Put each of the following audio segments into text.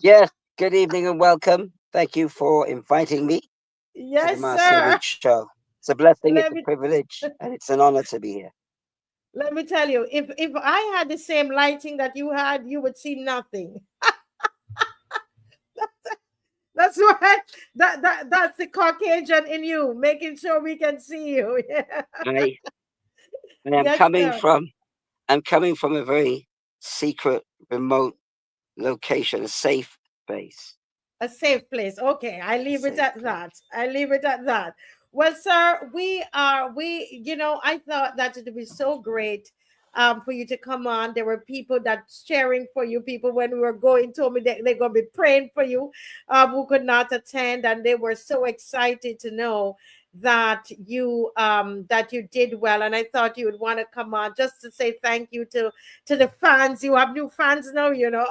Yes, good evening and welcome. Thank you for inviting me to the Yes, Marcia sir. Week show. It's a blessing, it's Let a me privilege, and it's an honor to be here. let me tell you, if I had the same lighting that you had, you would see nothing. That's why that's the Caucasian in you, making sure we can see you. Yeah. I, I am Yes, coming sir. from I'm coming from a very secret, remote location, a safe space. A safe place. Okay, I A leave it safe at place. that. I leave it at that. Well, sir, I thought that it would be so great for you to come on. There were people that cheering for you. People when we were going told me they're going to be praying for you who could not attend, and they were so excited to know that you did well. And I thought you would want to come on just to say thank you to the fans. You have new fans now, you know.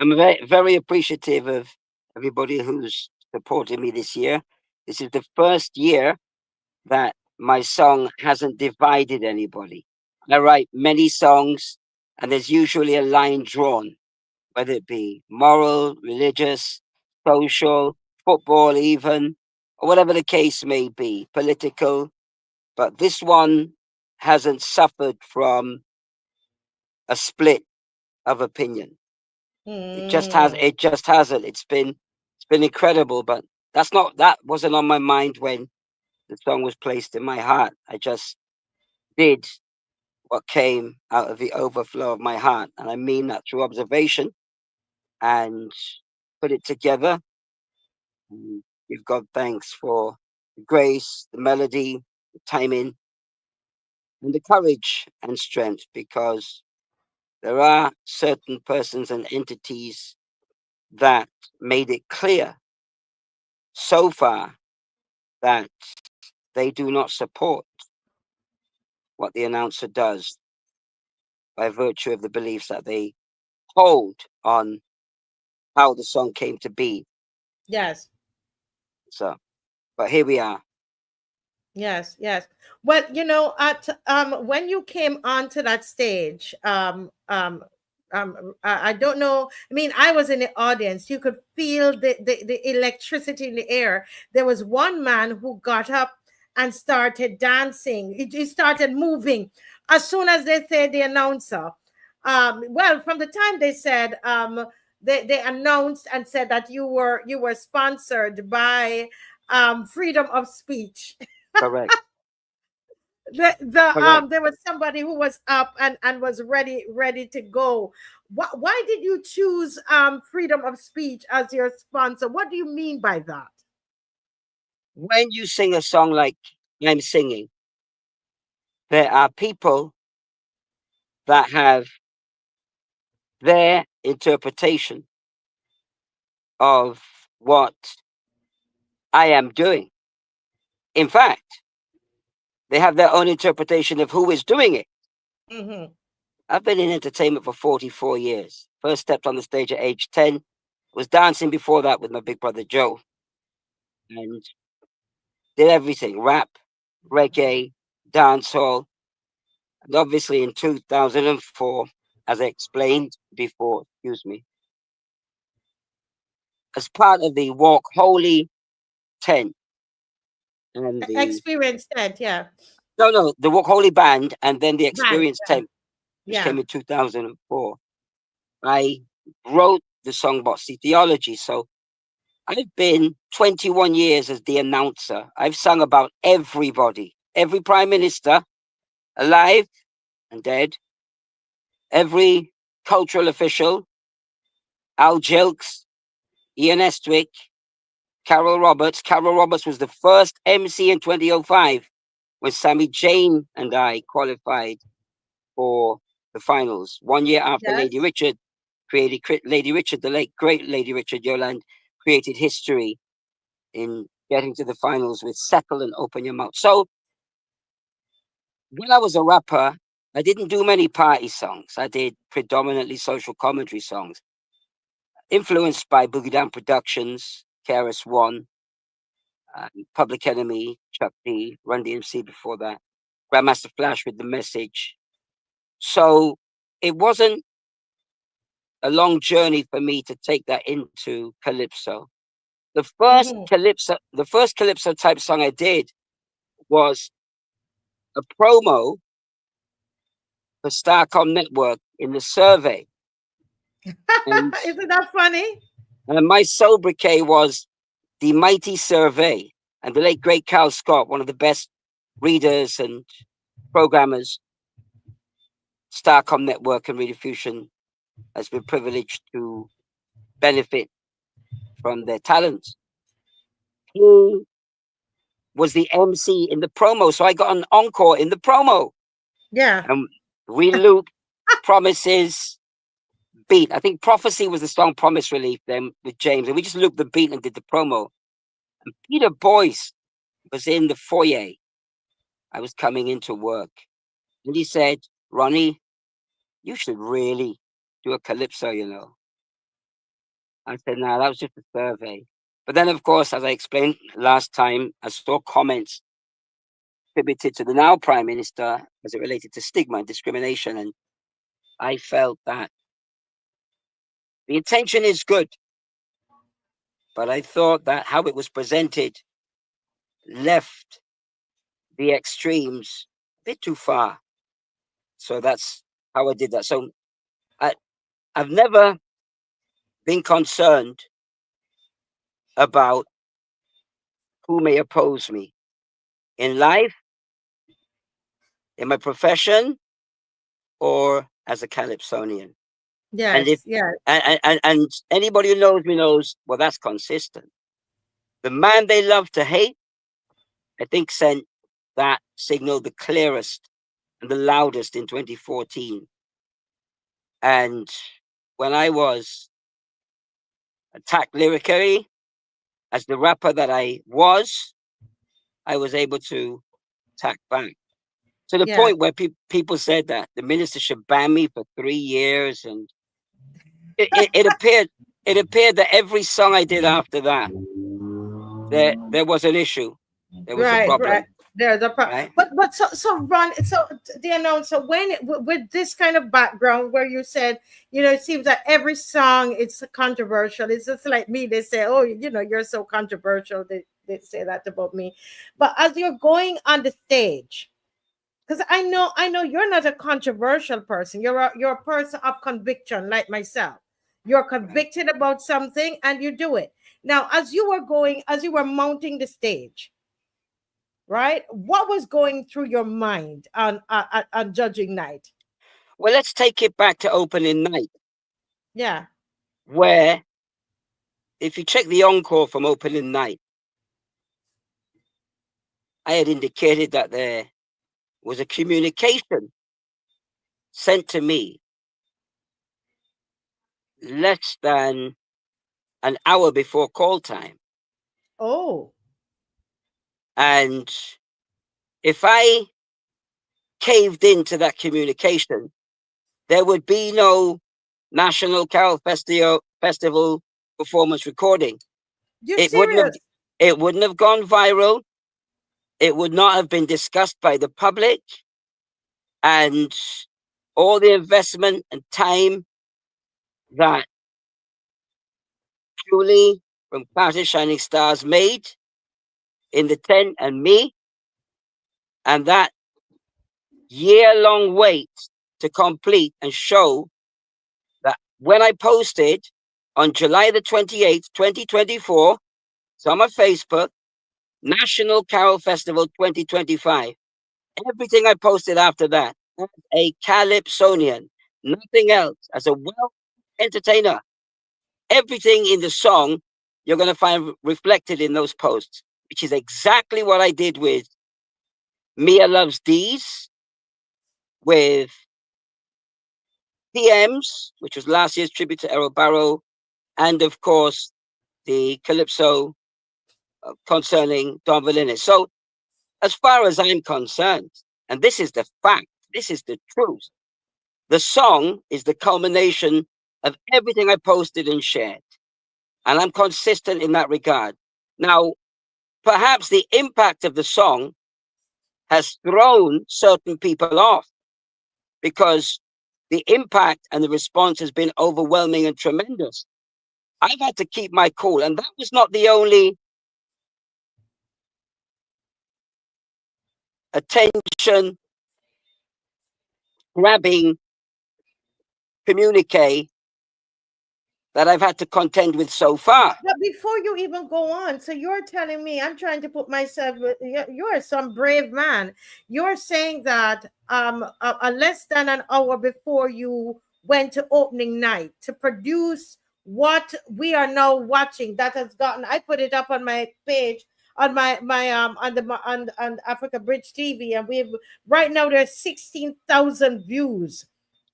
I'm very appreciative of everybody who's supported me this year. This is the first year that my song hasn't divided anybody. I write many songs, and there's usually a line drawn, whether it be moral, religious, social, football, even, or whatever the case may be, political. But this one hasn't suffered from a split of opinion. Mm. It just hasn't. It's been incredible, but that wasn't on my mind when the song was placed in my heart. I just did what came out of the overflow of my heart. And I mean that through observation and put it together and give God thanks for the grace, the melody, the timing, and the courage and strength because there are certain persons and entities that made it clear so far that they do not support what the announcer does by virtue of the beliefs that they hold on how the song came to be. Yes. So, but here we are. Yes, yes. Well, at when you came onto that stage, I don't know. I mean, I was in the audience. You could feel the electricity in the air. There was one man who got up and started dancing. He started moving as soon as they said the announcer. Well, from the time they said they announced and said that you were sponsored by freedom of speech. Correct. Correct. There was somebody who was up and was ready to go. Why did you choose freedom of speech as your sponsor? What do you mean by that? When you sing a song like I'm singing, there are people that have their interpretation of what I am doing. In fact, they have their own interpretation of who is doing it. Hmm. I've been in entertainment for 44 years. First stepped on the stage at age 10, was dancing before that with my big brother Joe, and did everything rap, reggae, dancehall. And obviously in 2004, as I explained before, excuse me, as part of the Walk Holy tent and the Experience that, yeah. no, the Walk Holy band and then the Band, Experience tent, which yeah. came in 2004. I wrote the song about theology. So I've been 21 years as the announcer. I've sung about everybody, every prime minister, alive and dead, every cultural official, Al Jilks, Ian Estwick, Carol Roberts. Carol Roberts was the first MC in 2005 when Sammy Jane and I qualified for the finals. 1 year after Lady Yes. Richard Lady Richard, the late great Lady Richard Yoland, created history in getting to the finals with Settle and Open Your Mouth. So when I was a rapper, I didn't do many party songs. I did predominantly social commentary songs, influenced by Boogie Down Productions, KRS One, Public Enemy, Chuck D, Run DMC before that, Grandmaster Flash with The Message. So it wasn't a long journey for me to take that into calypso. Mhm. The first calypso type song I did was a promo for Starcom Network in the survey, and Isn't that funny? my sobriquet was the Mighty Survey. And the late great Cal Scott, one of the best readers and programmers, Starcom Network and Rediffusion has been privileged to benefit from their talents. He was the MC in the promo, so I got an encore in the promo, Yeah. and we looped Promises beat. I think Prophecy was the song Promise Relief then with James, and we just looped the beat and did the promo. And Peter Boyce was in the foyer. I was coming into work, and he said, "Ronnie, you should really do a calypso, you know." I said, "No, that was just a survey." But then, of course, as I explained last time, I saw comments attributed to the now Prime Minister as it related to stigma and discrimination. And I felt that the intention is good, but I thought that how it was presented left the extremes a bit too far. So that's how I did that. So I, I've never been concerned about who may oppose me in life, in my profession, or as a calypsonian. And if Yes. Yes. and anybody who knows me knows, well, that's consistent. The man they love to hate, I think, sent that signal the clearest and the loudest in 2014. And when I was attacked lyrically as the rapper that I was able to attack back to the Yeah. point where people said that the minister should ban me for 3 years, and it appeared that every song I did after that, there was an issue, there was a Right. Right. problem, There's a problem. right? But so Ron, so the announcer, when with this kind of background where you said, it seems that every song it's controversial. It's just like me. They say, oh, you're so controversial. They say that about me. But as you're going on the stage, because I know you're not a controversial person. You're a person of conviction, like myself. You're Right. convicted about something and you do it. Now, as you were mounting the stage, right? What was going through your mind on judging night? Well, let's take it back to opening night, Yeah. where if you check the encore from opening night, I had indicated that there was a communication sent to me less than an hour before call time. Oh, And if I caved into that communication, there would be no National Carol Festival performance recording. you It wouldn't have serious? it wouldn't have gone viral. It would not have been discussed by the public, and all the investment and time that Julie from Clash Shining Stars made in the tent and me, and that year-long wait to complete and show that when I posted on July the 28th, 2024, it's on my Facebook, National Carol Festival 2025. Everything I posted after that, as a calypsonian, nothing else, as a well entertainer, everything in the song you're going to find reflected in those posts, which is exactly what I did with Mia Loves D's, with PMs, which was last year's tribute to Errol Barrow, and of course the Calypso concerning Don Vallinis. So, as far as I'm concerned, and this is the fact, this is the truth, the song is the culmination of everything I posted and shared. And I'm consistent in that regard. Now, perhaps the impact of the song has thrown certain people off because the impact and the response has been overwhelming and tremendous. I've had to keep my cool. And that was not the only attention grabbing communique that I've had to contend with so far. But before you even go on, so you're telling me, I'm trying to put myself, you're some brave man. You're saying that less than an hour before you went to opening night to produce what we are now watching, that has gotten, I put it up on my page on my on Africa Bridge TV, and we've right now there's 16,000 views.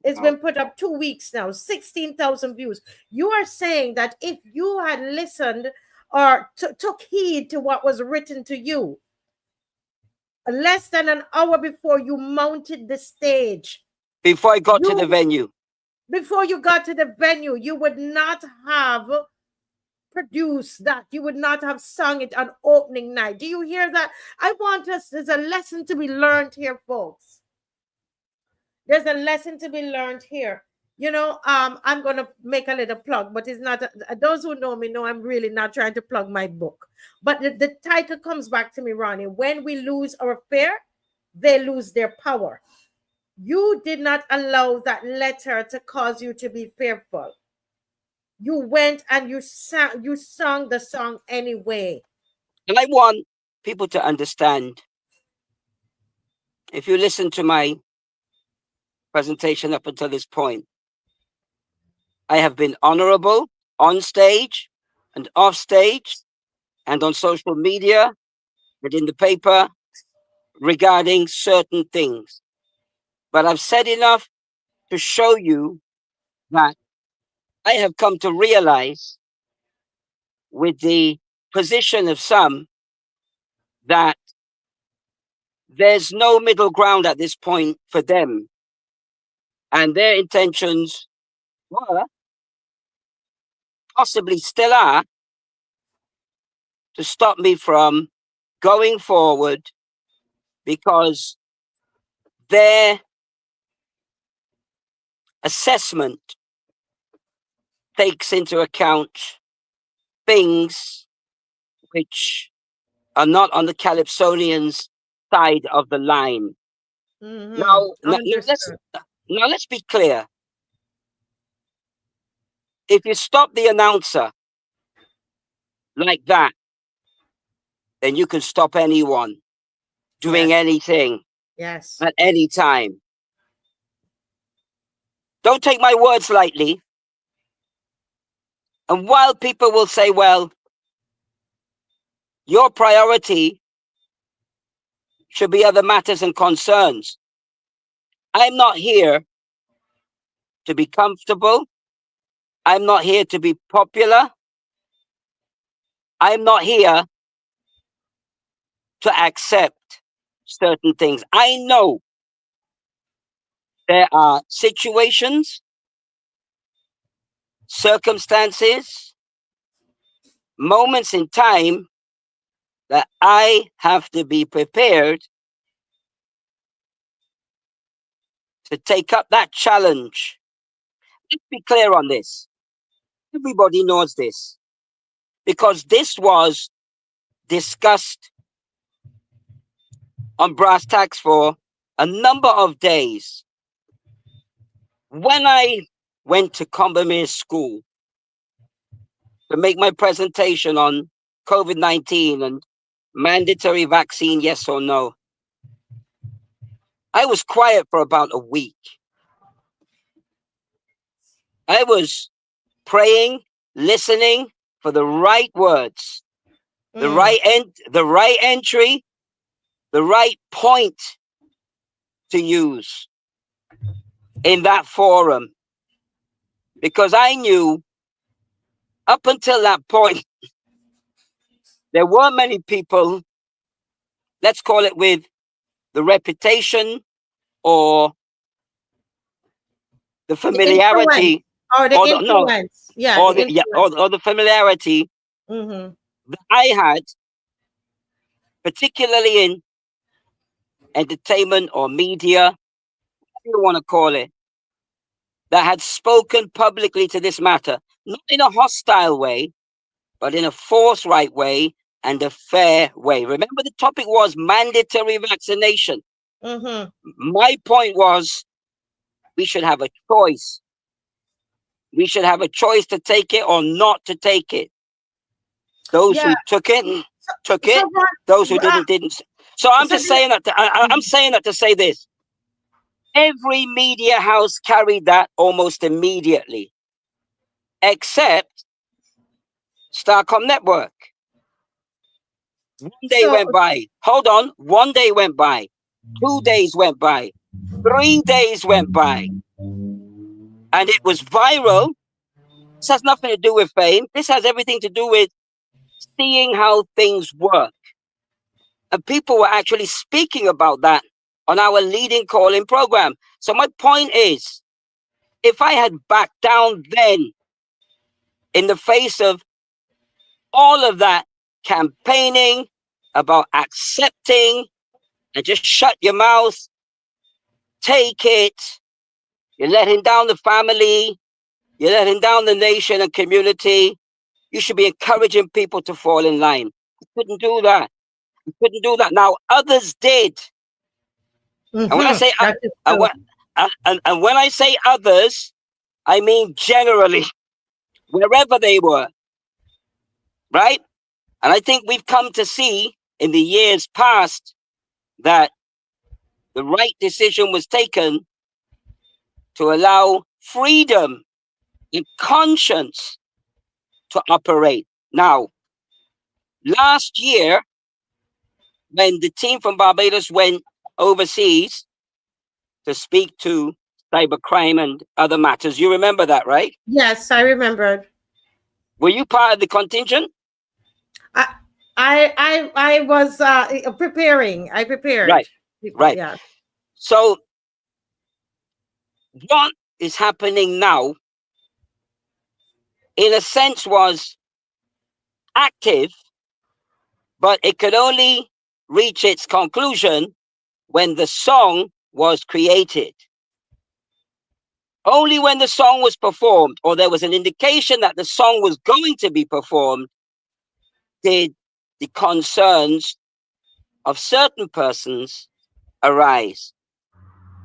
It's Wow. been put up 2 weeks now, 16,000 views. You are saying that if you had listened or took heed to what was written to you less than an hour before you mounted the stage, Before I got to the you venue. before you got to the venue, you would not have produced that. You would not have sung it on opening night. Do you hear that? I want us, there's a lesson to be learned here, folks. There's a lesson to be learned here. I'm going to make a little plug, but it's not, those who know me know I'm really not trying to plug my book. But the title comes back to me, Ronnie. When we lose our fear, they lose their power. You did not allow that letter to cause you to be fearful. You went and you sung the song anyway. And I want people to understand, if you listen to my presentation up until this point, I have been honorable on stage and off stage and on social media and in the paper regarding certain things. But I've said enough to show you that I have come to realize, with the position of some, that there's no middle ground at this point for them. And their intentions were, possibly still are, to stop me from going forward, because their assessment takes into account things which are not on the Calypsonians' side of the line. Now, Understood. let's be clear. If you stop the announcer like that, then you can stop anyone doing Yes. anything Yes. at any time. Don't take my words lightly. And while people will say, well, your priority should be other matters and concerns, I'm not here to be comfortable. I'm not here to be popular. I'm not here to accept certain things. I know there are situations, circumstances, moments in time that I have to be prepared to take up that challenge. Let's be clear on this. Everybody knows this, because this was discussed on brass tacks for a number of days. When I went to Combermere School to make my presentation on COVID-19 and mandatory vaccine, yes or no, I was quiet for about a week. I was praying, listening for the right words, the right entry, the right point to use in that forum, because I knew up until that point there weren't many people, let's call it, with the reputation or the The influence familiarity, or the or the no, influence. Yeah, or the the yeah, influence. or the familiarity Mm-hmm. that I had, particularly in entertainment or media, whatever you want to call it. that had spoken publicly to this matter, not in a hostile way, but in a forthright way and a fair way. Remember, the topic was mandatory vaccination. Mm-hmm. My point was we should have a choice. We should have a choice to take it or not to take it. Those Yeah. who took it, took So it. Those who what? didn't, didn't. So I'm So just saying that. I'm saying that to say this. Every media house carried that almost immediately, except Starcom Network. One day so went by. Hold on. One day went by. 2 days went by. 3 days went by. And it was viral. This has nothing to do with fame. This has everything to do with seeing how things work. And people were actually speaking about that on our leading calling program. So my point is, if I had backed down then in the face of all of that campaigning about accepting and just shut your mouth, take it, you're letting down the family, you're letting down the nation and community. You should be encouraging people to fall in line. You couldn't do that. You couldn't do that. Now others did. And when I mm-hmm. say That is and true. when and when I say others, I mean generally, wherever they were, right? And I think we've come to see in the years past that the right decision was taken to allow freedom and conscience to operate. Now, last year, when the team from Barbados went overseas to speak to cybercrime and other matters, you remember that, right? Yes, I remembered. Were you part of the contingent? I I was preparing. I prepared. Right, right. Yeah. So, what is happening now, in a sense, was active, but it could only reach its conclusion when the song was created. Only when the song was performed, or there was an indication that the song was going to be performed, did the concerns of certain persons arise.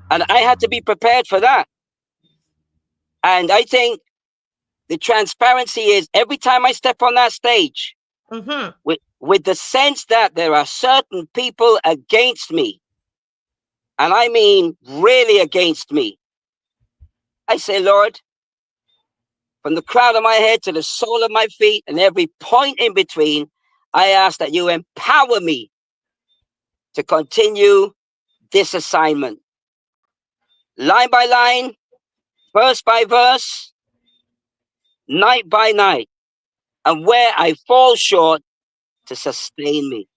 And I had to be prepared for that. And I think the transparency is every time I step on that stage, Mm-hmm. with the sense that there are certain people against me, and I mean really against me, I say, Lord, from the crown of my head to the sole of my feet and every point in between, I ask that you empower me to continue this assignment. Line by line, verse by verse, night by night, and where I fall short, to sustain me.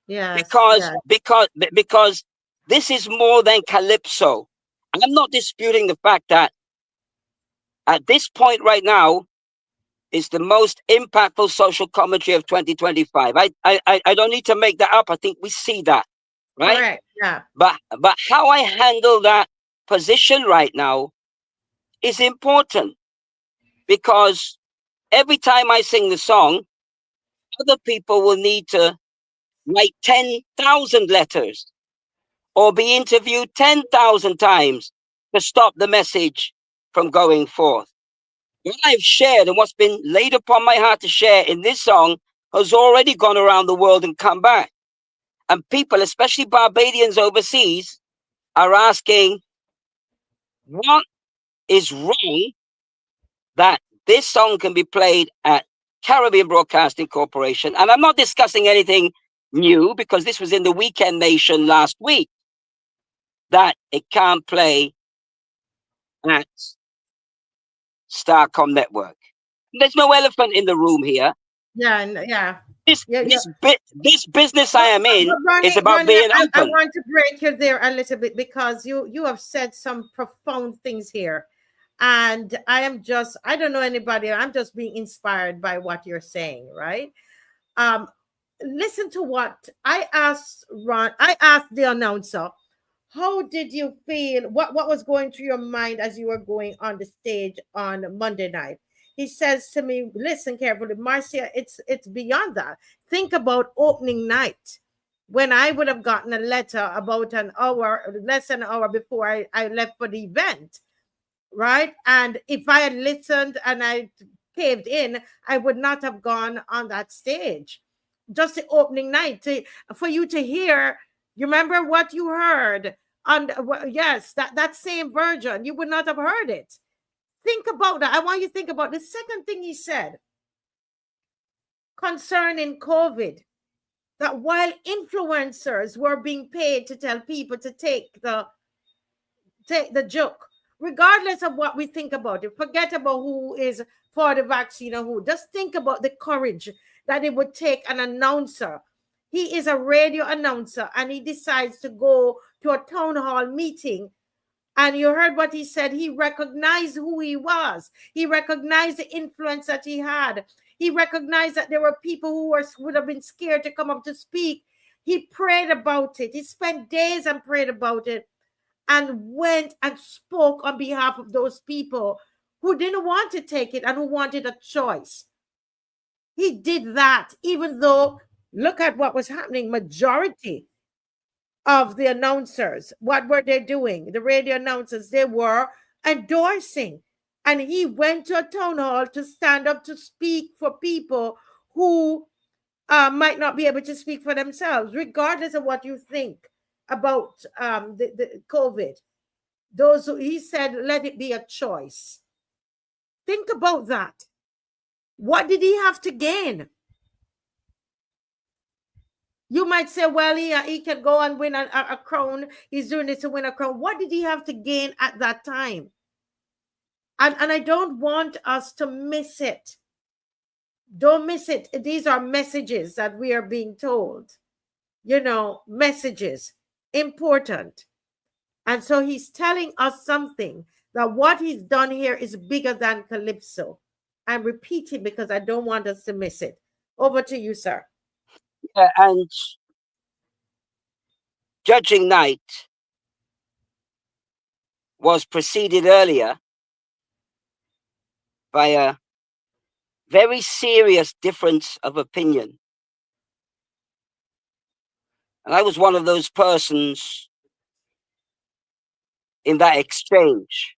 Yes. Because, Yes. because, because this is more than calypso. I'm not disputing the fact that at this point right now, is the most impactful social commentary of 2025. I don't need to make that up. I think we see that, right? Correct. Yeah. But how I handle that position right now is important, because every time I sing the song, other people will need to write 10,000 letters or be interviewed 10,000 times to stop the message from going forth. What I've shared and what's been laid upon my heart to share in this song has already gone around the world and come back. And people, especially Barbadians overseas, are asking, what is wrong that this song can be played at Caribbean Broadcasting Corporation? And I'm not discussing anything new, because this was in the Weekend Nation last week, that it can't play at Starcom Network. There's no elephant in the room here. Yeah. And yeah. This Yeah. Yeah. this business I am in But is Ronnie, about Ronnie, being I open. want to break you there a little bit, because you have said some profound things here. And I don't know anybody, I'm just being inspired by what you're saying, right? Um, Listen to what I asked the announcer, How did you feel? What was going through your mind as you were going on the stage on Monday night? He says to me, "Listen carefully, Marcia. It's beyond that. Think about opening night." When I would have gotten a letter about an hour, less than an hour before I left for the event, right? And if I had listened and I caved in, I would not have gone on that stage. Just the opening night for you to hear. You remember what you heard on? Yes, that same version. You would not have heard it. Think about that. I want you to think about the second thing he said concerning COVID. That while influencers were being paid to tell people to take the joke, regardless of what we think about it. Forget about who is for the vaccine or who. Just think about the courage that it would take an announcer. He is a radio announcer and he decides to go to a town hall meeting. And you heard what he said. He recognized who he was. He recognized the influence that he had. He recognized that there were people who would have been scared to come up to speak. He prayed about it. He spent days and prayed about it and went and spoke on behalf of those people who didn't want to take it and who wanted a choice. He did that, even though, look at what was happening. Majority of the announcers, what were they doing? The radio announcers, they were endorsing. And he went to a town hall to stand up to speak for people who might not be able to speak for themselves, regardless of what you think about the COVID. Those who he said, let it be a choice. Think about that. What did he have to gain? You might say, well, he can go and win a crown. He's doing this to win a crown. What did he have to gain at that time? And I don't want us to miss it. Don't miss it. These are messages that we are being told. Messages, important. And so he's telling us something, that what he's done here is bigger than Calypso. I'm repeating because I don't want us to miss it. Over to you, sir. Yeah, and judging night was preceded earlier by a very serious difference of opinion. And I was one of those persons in that exchange.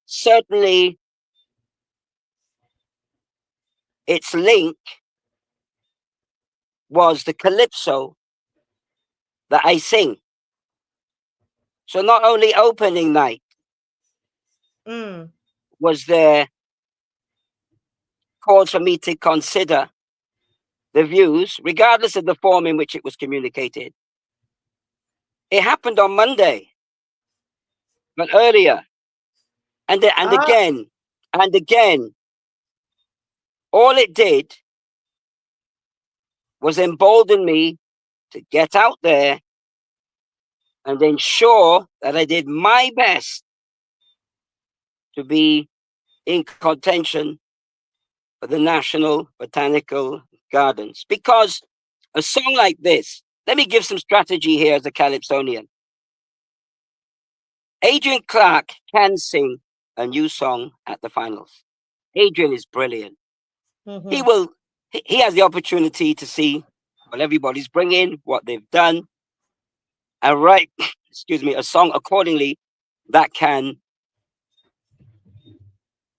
Certainly, its link was the Calypso that I sing. So not only opening night was there cause for me to consider the views, regardless of the form in which it was communicated. It happened on Monday, but earlier, and again, and again. All it did was embolden me to get out there and ensure that I did my best to be in contention for the National Botanical Gardens. Because a song like this, let me give some strategy here as a Calypsonian. Adrian Clark can sing a new song at the finals. Adrian is brilliant. Mm-hmm. He has the opportunity to see what everybody's bringing, what they've done, and write, excuse me, a song accordingly that can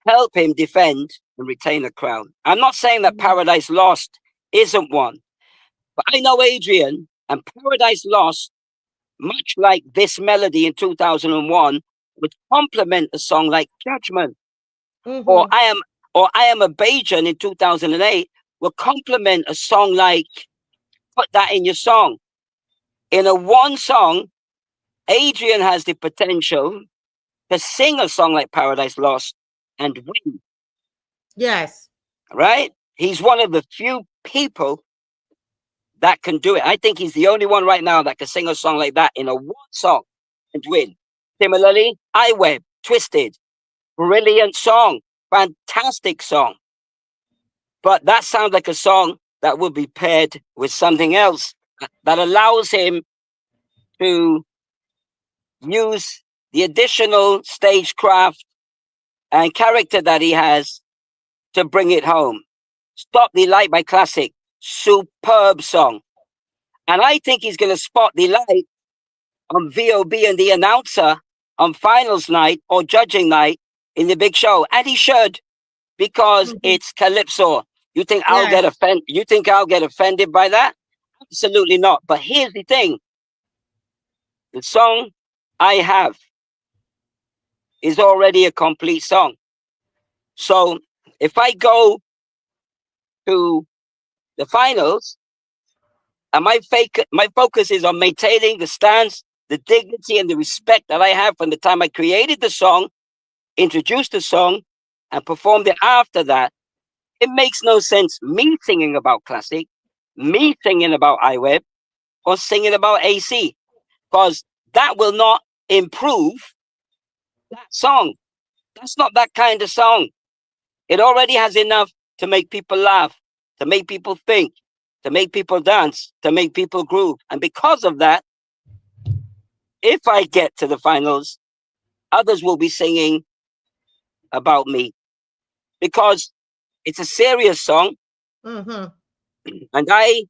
help him defend and retain a crown. I'm not saying that Paradise Lost isn't one, but I know Adrian, and Paradise Lost, much like this melody in 2001, would complement a song like Judgment, or Mm-hmm. I Am a Bajan in 2008 will complement a song like Put That in Your Song. In a one song, Adrian has the potential to sing a song like Paradise Lost and win. Yes. Right? He's one of the few people that can do it. I think he's the only one right now that can sing a song like that in a one song and win. Similarly, I Web, Twisted, brilliant song, fantastic song. But that sounds like a song that would be paired with something else. that allows him to use the additional stagecraft and character that he has to bring it home. Stop the Light by Classic. Superb song. And I think he's going to spot the light on VOB and the announcer on finals night or judging night in the big show. And he should, because Mhm. it's Calypso. You think I'll Yes. get offended? You think I'll get offended by that? Absolutely not. But here's the thing. The song I have is already a complete song. So if I go to the finals and my focus is on maintaining the stance, the dignity, and the respect that I have from the time I created the song, introduced the song, and performed it after that, it makes no sense me singing about classic, me singing about iWeb, or singing about AC, because that will not improve that song. That's not that kind of song. It already has enough to make people laugh, to make people think, to make people dance, to make people groove. And because of that, if I get to the finals, others will be singing about me because it's a serious song. Mm-hmm. And I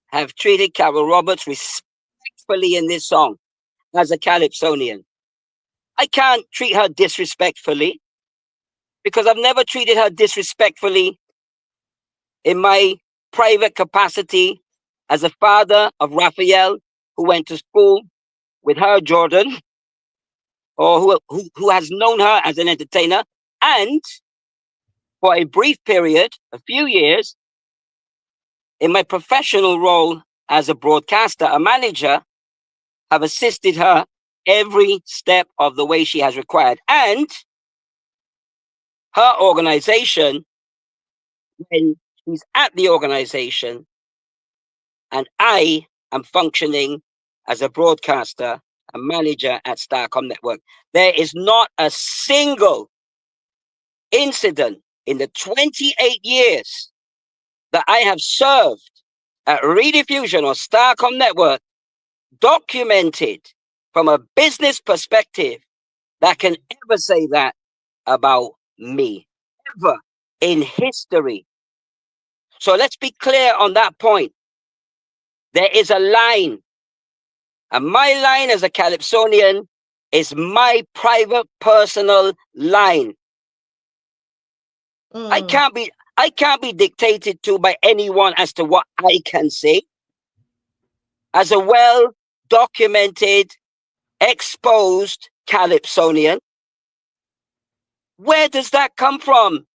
have treated Carol Roberts respectfully in this song as a Calypsonian. I can't treat her disrespectfully because I've never treated her disrespectfully in my private capacity as a father of Raphael, who went to school with her, Jordan, or who has known her as an entertainer, and for a brief period, a few years, in my professional role as a broadcaster, a manager, have assisted her every step of the way she has required. And her organization, when she's at the organization, and I am functioning as a broadcaster, a manager at Starcom Network, there is not a single incident in the 28 years that I have served at Rediffusion or Starcom Network documented from a business perspective that can ever say that about me, ever in history. So let's be clear on that point. There is a line, and my line as a Calypsonian is my private personal line. I Mm. can't be I can't be dictated to by anyone as to what I can say. As a well documented, exposed Calypsonian, where does that come from?